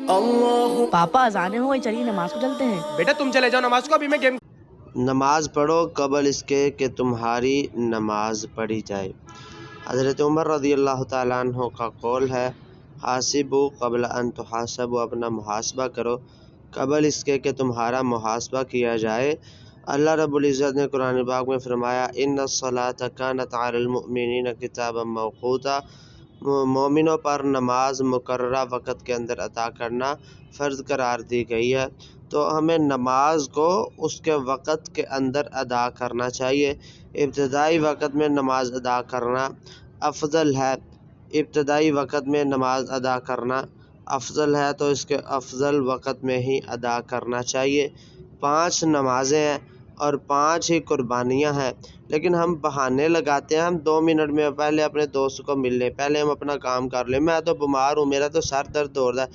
पापा अजाने हो गई, चलिए नमाज को चलते हैं। बेटा तुम चले जाओ नमाज को, अभी मैं गेम। नमाज पढ़ो कबल इसके कि तुम्हारी नमाज पढ़ी जाए। हज़रत उमर रज़ी अल्लाह ताला अन्हु का कौल है, हासिबु कबल अन तुहासबु, अपना मुहासबा करो कबल इसके कि तुम्हारा मुहासबा किया जाए। अल्लाह रब्बुल इज़्ज़त ने कुरान पाक में फरमाया, इन्नस्सलाता कानत अलल मुअमिनीना किताबन मौक़ूता, मोमिनों पर नमाज मुकर्ररा वक़्त के अंदर अदा करना फ़र्ज़ करार दी गई है। तो हमें नमाज को उसके वक़्त के अंदर अदा करना चाहिए। इब्तदाई वक़्त में नमाज अदा करना अफजल है, इब्तदाई वक़्त में नमाज अदा करना अफजल है, तो इसके अफजल वक़्त में ही अदा करना चाहिए। 5 नमाज़ें हैं और 5 ही कुर्बानियाँ हैं, लेकिन हम बहाने लगाते हैं, हम 2 मिनट में पहले अपने दोस्त को मिल लें, पहले हम अपना काम कर लें, मैं तो बीमार हूँ, मेरा तो सर दर्द हो रहा है।